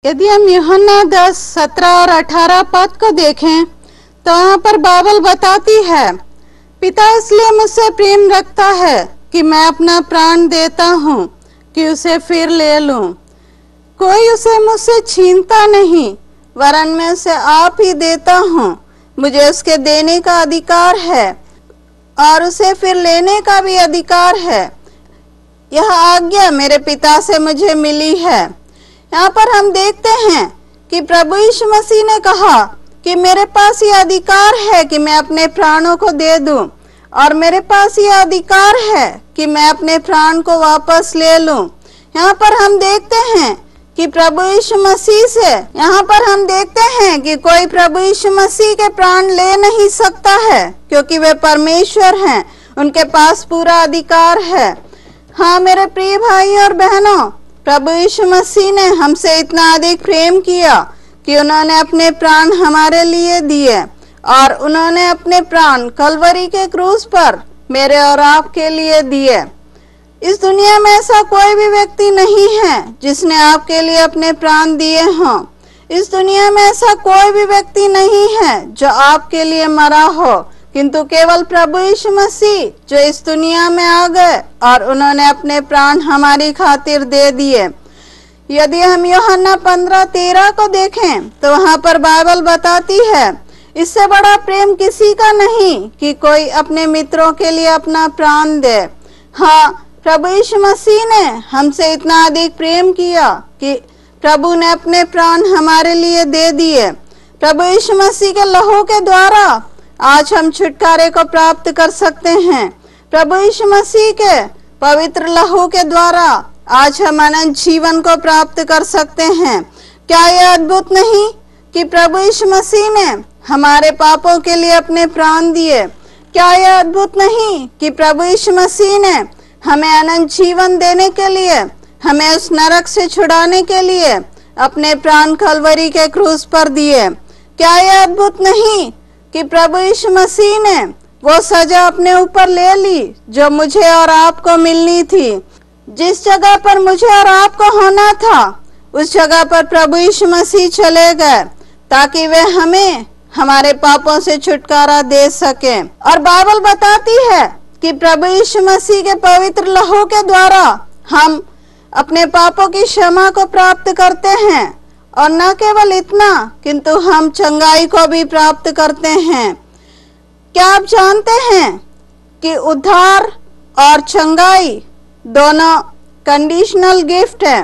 यदि हम यूहन्ना 10, 17 और 18 पद को देखें तो वहाँ पर बाइबल बताती है, पिता इसलिए मुझसे प्रेम रखता है कि मैं अपना प्राण देता हूँ कि उसे फिर ले लूं। कोई उसे मुझसे छीनता नहीं, वरन मैं उसे आप ही देता हूँ। मुझे उसके देने का अधिकार है और उसे फिर लेने का भी अधिकार है। यह आज्ञा मेरे पिता से मुझे मिली है। यहाँ पर हम देखते हैं कि प्रभु यीशु मसीह ने कहा कि मेरे पास ये अधिकार है कि मैं अपने प्राणों को दे दूं, और मेरे पास ये अधिकार है कि मैं अपने प्राण को वापस ले लूं। यहाँ पर हम देखते हैं कि प्रभु यीशु मसीह से, यहाँ पर हम देखते हैं कि कोई प्रभु यीशु मसीह के प्राण ले नहीं सकता है, क्योंकि वे परमेश्वर हैं, उनके पास पूरा अधिकार है। हाँ मेरे प्रिय भाई और बहनों, प्रभु यीशु मसीह ने हमसे इतना अधिक प्रेम किया कि उन्होंने अपने प्राण हमारे लिए दिए, और उन्होंने अपने प्राण कलवरी के क्रूस पर मेरे और आपके लिए दिए। इस दुनिया में ऐसा कोई भी व्यक्ति नहीं है जिसने आपके लिए अपने प्राण दिए हों। इस दुनिया में ऐसा कोई भी व्यक्ति नहीं है जो आपके लिए मरा हो, किंतु केवल प्रभु यीशु मसीह जो इस दुनिया में आ गए और उन्होंने अपने प्राण हमारी खातिर दे दिए। यदि हम यूहन्ना 15:13 को देखें तो वहाँ पर बाइबल बताती है, इससे बड़ा प्रेम किसी का नहीं कि कोई अपने मित्रों के लिए अपना प्राण दे। हाँ, प्रभु यीशु मसीह ने हमसे इतना अधिक प्रेम किया कि प्रभु ने अपने प्राण हमारे लिए दे दिए। प्रभु यीशु मसीह के लहू के द्वारा आज हम छुटकारे को प्राप्त कर सकते हैं। प्रभु यीशु मसीह के पवित्र लहू के द्वारा आज हम अनंत जीवन को प्राप्त कर सकते हैं। क्या यह अद्भुत नहीं कि प्रभु यीशु मसीह ने हमारे पापों के लिए अपने प्राण दिए? क्या यह अद्भुत नहीं कि प्रभु यीशु मसीह ने हमें अनंत जीवन देने के लिए, हमें उस नरक से छुड़ाने के लिए अपने प्राण कलवरी के क्रूस पर दिए? क्या यह अद्भुत नहीं कि प्रभु यीशु मसीह ने वो सजा अपने ऊपर ले ली जो मुझे और आपको मिलनी थी? जिस जगह पर मुझे और आपको होना था, उस जगह पर प्रभु यीशु मसीह चले गए ताकि वे हमें हमारे पापों से छुटकारा दे सके। और बाइबल बताती है कि प्रभु यीशु मसीह के पवित्र लहू के द्वारा हम अपने पापों की क्षमा को प्राप्त करते हैं, और न केवल इतना किंतु हम चंगाई को भी प्राप्त करते हैं। क्या आप जानते हैं कि उद्धार और चंगाई दोनों कंडीशनल गिफ्ट है,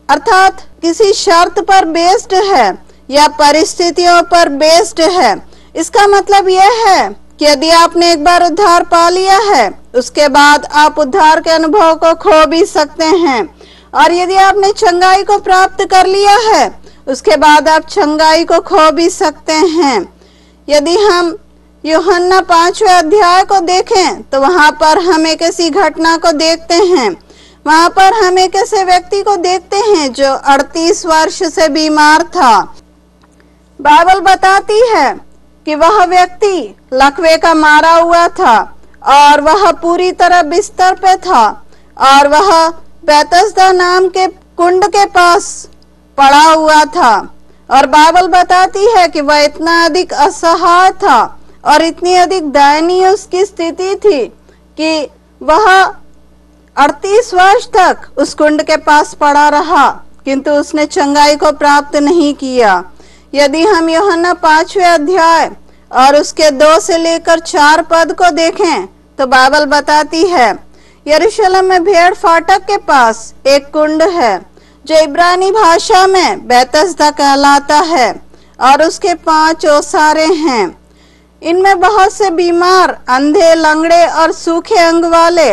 अर्थात किसी शर्त पर बेस्ड है या परिस्थितियों पर बेस्ड है। इसका मतलब यह है कि यदि आपने एक बार उद्धार पा लिया है, उसके बाद आप उद्धार के अनुभव को खो भी सकते हैं, और यदि आपने चंगाई को प्राप्त कर लिया है, उसके बाद आप चंगाई को खो भी सकते हैं। यदि हम यूहन्ना 5वें अध्याय को देखें तो वहां पर हम एक ऐसी घटना को देखते हैं। वहां पर हम एक ऐसे व्यक्ति को देखते हैं जो 38 वर्ष से बीमार था। बाइबल बताती है कि वह व्यक्ति लकवे का मारा हुआ था, और वह पूरी तरह बिस्तर पे था, और वह बैतस्दा नाम के कुंड के पास पड़ा हुआ था। और बाइबल बताती है कि वह इतना अधिक असहाय था और इतनी अधिक दयनीय उसकी स्थिति थी कि वह 38 वर्ष तक उस कुंड के पास पड़ा रहा, किंतु उसने चंगाई को प्राप्त नहीं किया। यदि हम यूहन्ना 5वें अध्याय और उसके 2 से लेकर 4 पद को देखें तो बाइबल बताती है, यरूशलेम में भेड़ फाटक के पास एक कुंड है जो इब्रानी भाषा में बैतस्दा कहलाता है, और उसके 5 ओसारे हैं। इनमें बहुत से बीमार, अंधे, लंगड़े और सूखे अंग वाले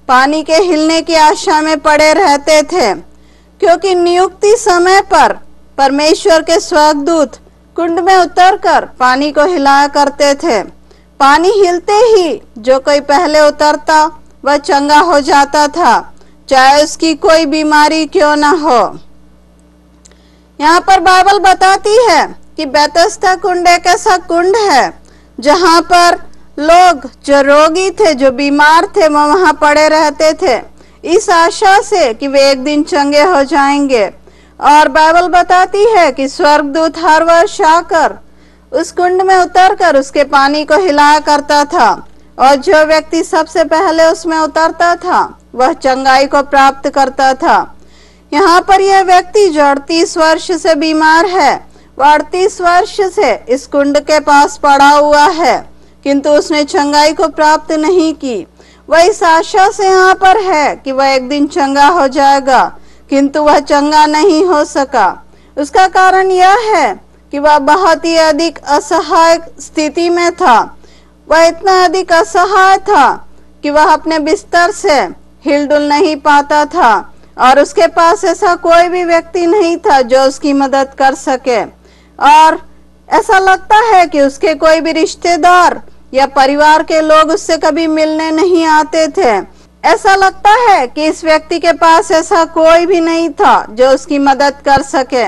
पानी के हिलने की आशा में पड़े रहते थे, क्योंकि नियुक्ति समय पर परमेश्वर के स्वर्गदूत कुंड में उतरकर पानी को हिलाया करते थे। पानी हिलते ही जो कोई पहले उतरता वह चंगा हो जाता था, चाहे उसकी कोई बीमारी क्यों न हो। यहाँ पर बाइबल बताती है कि बैतस्दा कुंड एक ऐसा कुंड है जहाँ पर लोग जो रोगी थे, जो बीमार थे, वो वहां पड़े रहते थे, इस आशा से कि वे एक दिन चंगे हो जाएंगे। और बाइबल बताती है कि स्वर्गदूत हर वर्ष आकर उस कुंड में उतरकर उसके पानी को हिलाया करता था, और जो व्यक्ति सबसे पहले उसमें उतरता था वह चंगाई को प्राप्त करता था। यहाँ पर यह व्यक्ति जो 38 वर्ष से बीमार है, वह 38 वर्ष से इस कुंड के पास पड़ा हुआ है, किंतु उसने चंगाई को प्राप्त नहीं की। वह इस आशा से यहाँ पर है कि वह एक दिन चंगा हो जाएगा, किंतु वह चंगा नहीं हो सका। उसका कारण यह है कि वह बहुत ही अधिक असहाय स्थिति में था। वह इतना अधिक असहाय था कि वह अपने बिस्तर से हिलडुल नहीं पाता था, और उसके पास ऐसा कोई भी व्यक्ति नहीं था जो उसकी मदद कर सके। और ऐसा लगता है कि उसके कोई भी रिश्तेदार या परिवार के लोग उससे कभी मिलने नहीं आते थे। ऐसा लगता है कि इस व्यक्ति के पास ऐसा कोई भी नहीं था जो उसकी मदद कर सके,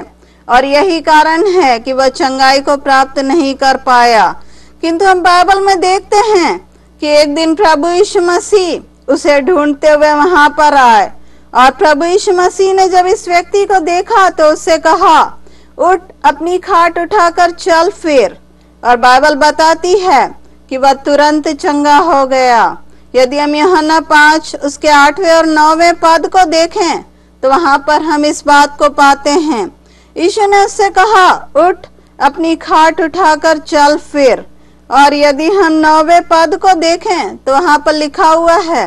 और यही कारण है कि वह चंगाई को प्राप्त नहीं कर पाया। किंतु हम बाइबल में देखते हैं कि एक दिन प्रभु यीशु मसीह उसे ढूंढते हुए वहां पर आए, और प्रभु यीशु मसीह ने जब इस व्यक्ति को देखा तो उससे कहा, उठ, अपनी खाट उठाकर चल फिर। और बाइबल बताती है कि वह तुरंत चंगा हो गया। यदि हम यूहन्ना 5 उसके 8वें और 9वें पद को देखें तो वहां पर हम इस बात को पाते हैं। यीशु ने उससे कहा, उठ, अपनी खाट उठाकर चल फिर। और यदि हम 9वें पद को देखें तो वहां पर लिखा हुआ है,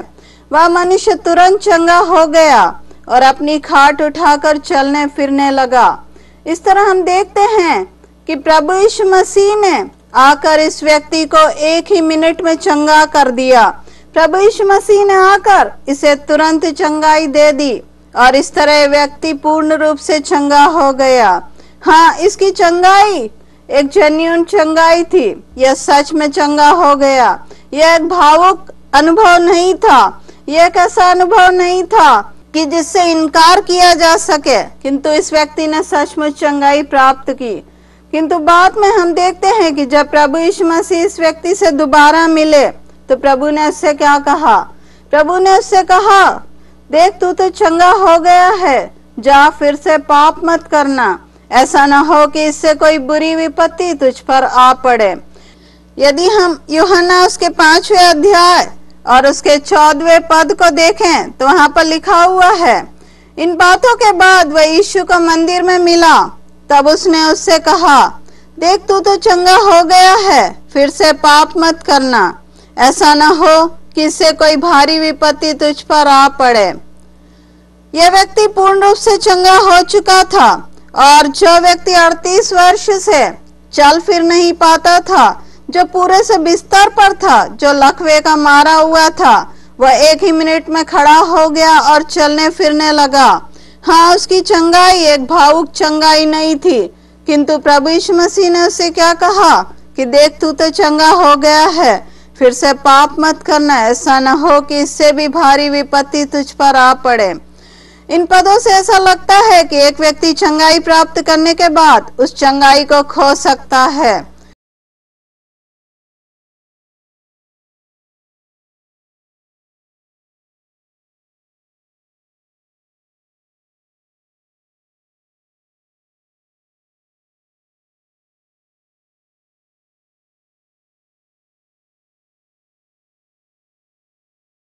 वह मनुष्य तुरंत चंगा हो गया और अपनी खाट उठाकर चलने फिरने लगा। इस तरह हम देखते हैं कि प्रभु यीशु मसीह ने आकर इस व्यक्ति को 1 ही मिनट में चंगा कर दिया। प्रभु यीशु मसीह ने आकर इसे तुरंत चंगाई दे दी, और इस तरह व्यक्ति पूर्ण रूप से चंगा हो गया। हाँ, इसकी चंगाई एक जेन्युइन चंगाई थी। यह सच में चंगा हो गया। यह एक भावुक अनुभव नहीं था। यह एक ऐसा अनुभव नहीं था कि जिससे इनकार किया जा सके, किंतु इस व्यक्ति ने सचमुच चंगाई प्राप्त की। किंतु बाद में हम देखते हैं कि जब प्रभु यीशु मसीह इस व्यक्ति से दोबारा मिले तो प्रभु ने उससे क्या कहा? प्रभु ने उससे कहा, देख, तू तो चंगा हो गया है, जा फिर से पाप मत करना, ऐसा न हो कि इससे कोई बुरी विपत्ति तुझ पर आ पड़े। यदि हम यूहन्ना उसके 5वें अध्याय और उसके 14वें पद को देखें तो वहां पर लिखा हुआ है, इन बातों के बाद वह यीशु को मंदिर में मिला, तब उसने उससे कहा, देख, तू तो चंगा हो गया है, फिर से पाप मत करना, ऐसा न हो कि इससे कोई भारी विपत्ति तुझ पर आ पड़े। यह व्यक्ति पूर्ण रूप से चंगा हो चुका था, और जो व्यक्ति 38 वर्ष से चल फिर नहीं पाता था, जो पूरे से बिस्तर पर था, जो लकवे का मारा हुआ था, वह 1 ही मिनट में खड़ा हो गया और चलने फिरने लगा। हाँ, उसकी चंगाई एक भावुक चंगाई नहीं थी, किंतु प्रभु यीशु मसीह ने उसे क्या कहा कि देख, तू तो चंगा हो गया है, फिर से पाप मत करना, ऐसा न हो कि इससे भी भारी विपत्ति तुझ पर आ पड़े। इन पदों से ऐसा लगता है कि एक व्यक्ति चंगाई प्राप्त करने के बाद उस चंगाई को खो सकता है।